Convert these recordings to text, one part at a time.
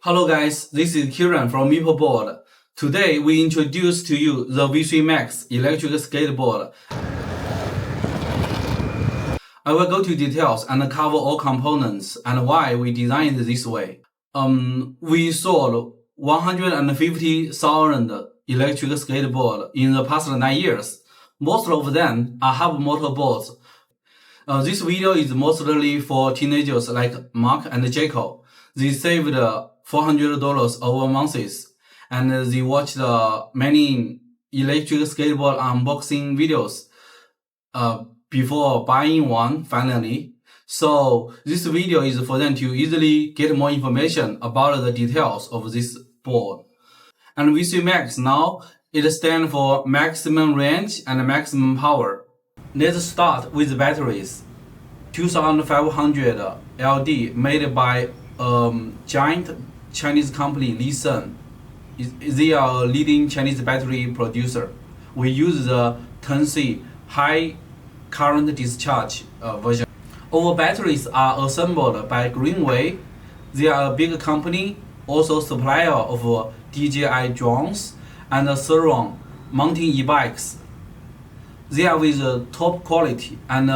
Hello guys, this is Kieran from Meepo Board. Today we introduce to you the V3 Max electric skateboard. I will go to details and cover all components and why we designed this way. We sold 150,000 electric skateboard in the past 9 years. Most of them are hub motor boards. This video is mostly for teenagers like Mark and Jacob. They saved $400 over months, and they watched many electric skateboard unboxing videos before buying one finally. So this video is for them to easily get more information about the details of this board. And V3 Max now, it stands for maximum range and maximum power. Let's start with batteries. 2500 LD made by giant Chinese company Listen. They are a leading Chinese battery producer. We use the 10C high current discharge version. Our batteries are assembled by Greenway. They are a big company, also supplier of DJI drones and Surround mountain e-bikes. They are with top quality, and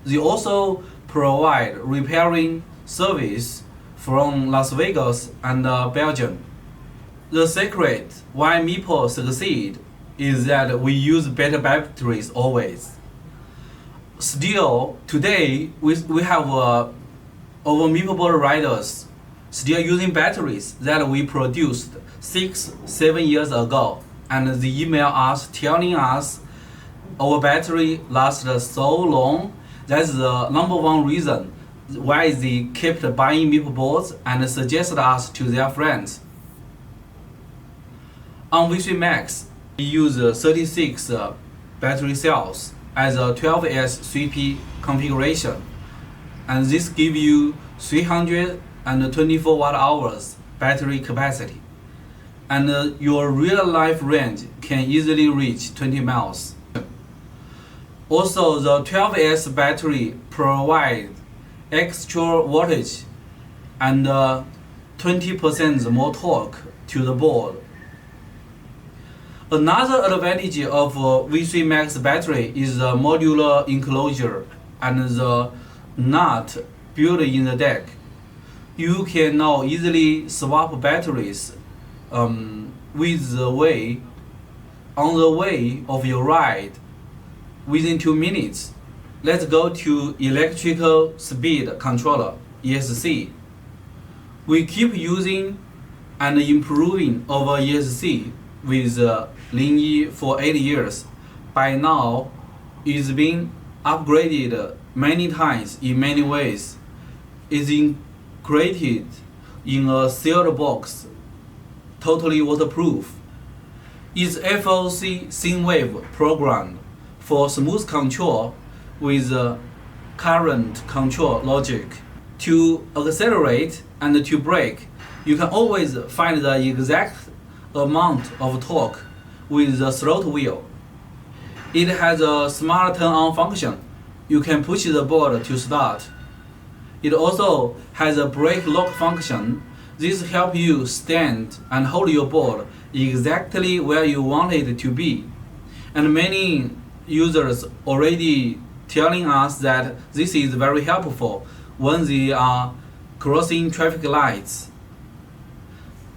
they also provide repairing service from Las Vegas and Belgium. The secret why Meepo succeed is that we use better batteries always. Still, today we have over Meepo board riders still using batteries that we produced 6-7 years ago, and they email us telling us our battery lasts so long. That's the number one reason why they kept buying Meepo boards and suggested us to their friends. On V3 Max, we use 36 battery cells as a 12S 3P configuration, and this gives you 324 watt-hours battery capacity, and your real-life range can easily reach 20 miles. Also, the 12S battery provides extra wattage and 20% more torque to the board. Another advantage of V3 Max battery is the modular enclosure and the nut built in the deck. You can now easily swap batteries on the way of your ride within 2 minutes. Let's go to electrical speed controller, ESC. We keep using and improving our ESC with Linyi for 8 years. By now, it's been upgraded many times in many ways. It's integrated in a sealed box, totally waterproof. It's FOC SynWave programmed for smooth control with current control logic. To accelerate and to brake, you can always find the exact amount of torque with the throttle wheel. It has a smart turn-on function. You can push the board to start. It also has a brake lock function. This helps you stand and hold your board exactly where you want it to be. And many users already telling us that this is very helpful when they are crossing traffic lights.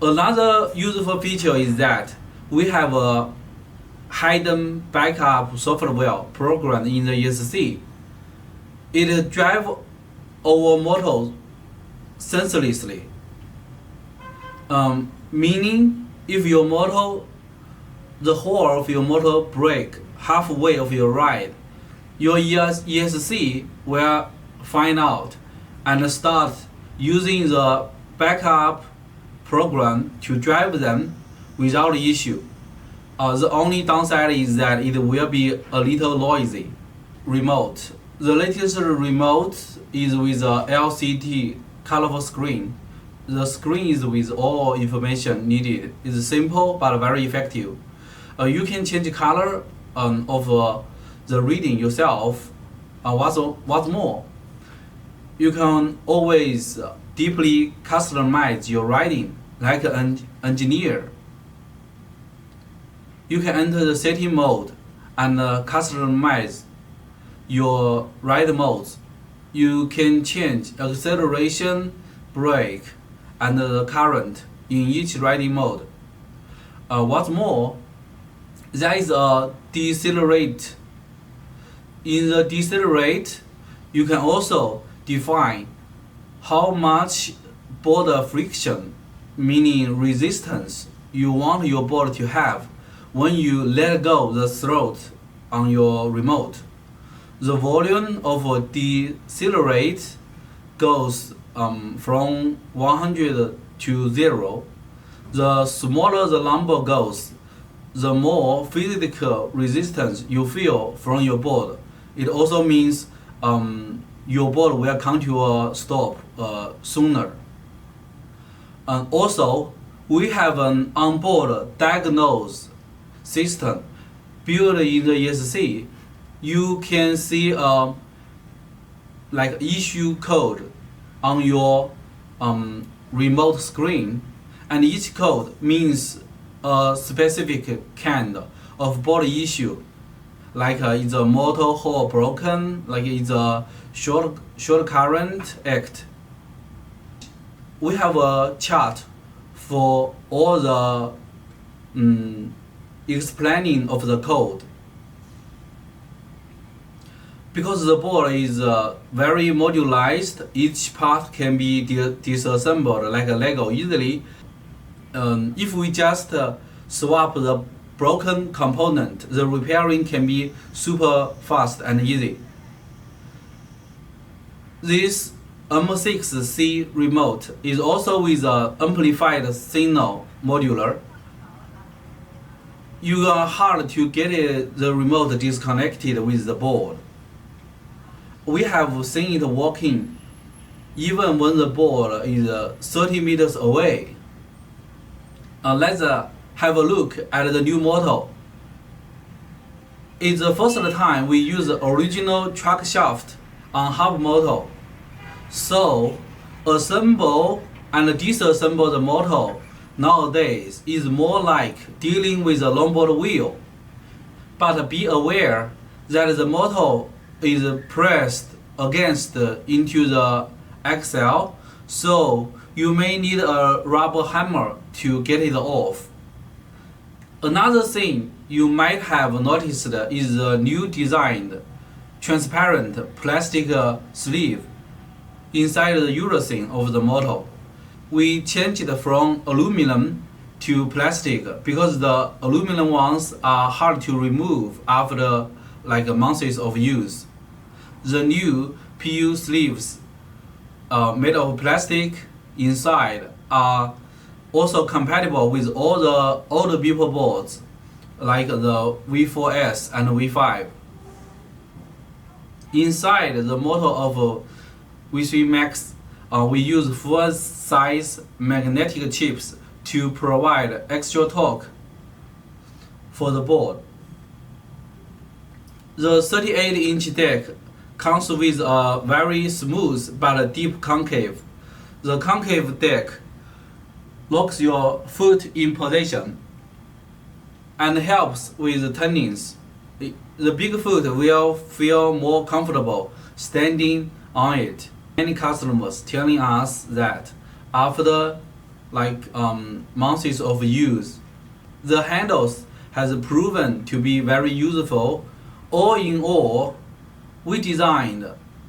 Another useful feature is that we have a hidden backup software program in the ESC. It drives our motor sensorlessly, meaning if your motor, the whole of your motor break halfway of your ride, your ESC will find out and start using the backup program to drive them without issue. The only downside is that it will be a little noisy. Remote. The latest remote is with a LCD colorful screen. The screen is with all information needed. It's simple but very effective. You can change color of the reading yourself. What's more, you can always deeply customize your writing like an engineer. You can enter the setting mode and customize your ride modes. You can change acceleration, brake, and the current in each riding mode. What's more, there is a decelerate. In the decelerate, you can also define how much board friction, meaning resistance, you want your board to have when you let go the throttle on your remote. The volume of decelerate goes from 100 to 0. The smaller the number goes, the more physical resistance you feel from your board. It also means your board will come to a stop sooner. And also, we have an onboard diagnosis system built in the ESC. You can see like issue code on your remote screen, and each code means a specific kind of board issue, like it's a motor hole broken, like it's a short current act. We have a chart for all the explaining of the code. Because the board is very modularized, each part can be disassembled like a Lego easily. If we just swap the broken component, the repairing can be super fast and easy. This M6C remote is also with an amplified signal modular. You are hard to get the remote disconnected with the board. We have seen it working even when the board is 30 meters away. Let's have a look at the new model. It's the first time we use the original truck shaft on hub motor. So, assemble and disassemble the motor nowadays is more like dealing with a longboard wheel. But be aware that the motor is pressed against into the axle, so you may need a rubber hammer to get it off. Another thing you might have noticed is the new designed transparent plastic sleeve inside the urethane of the motor. We changed it from aluminum to plastic because the aluminum ones are hard to remove after like months of use. The new PU sleeves made of plastic inside are also compatible with all the older Meepo boards like the V4S and V5. Inside the motor of V3 Max, we use full-size magnetic chips to provide extra torque for the board. The 38-inch deck comes with a very smooth but deep concave. The concave deck locks your foot in position and helps with turnings. The big foot will feel more comfortable standing on it. Many customers telling us that after months of use, the handles has proven to be very useful. All in all, we designed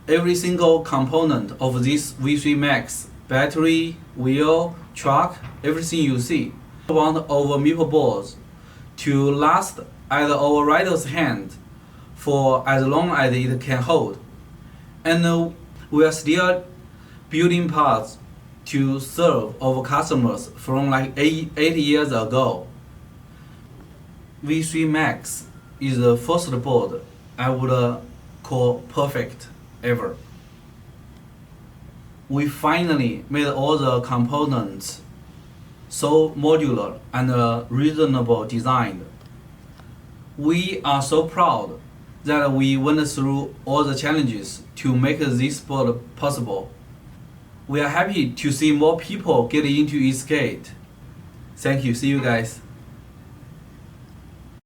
every single component of this V3 Max: battery, wheel, truck, everything you see. We want our Meepo boards to last at our rider's hand for as long as it can hold. And we are still building parts to serve our customers from like 8 years ago. V3 Max is the first board I would call perfect ever. We finally made all the components so modular and reasonable design. We are so proud that we went through all the challenges to make this board possible. We are happy to see more people get into e-skate Thank you. See you guys.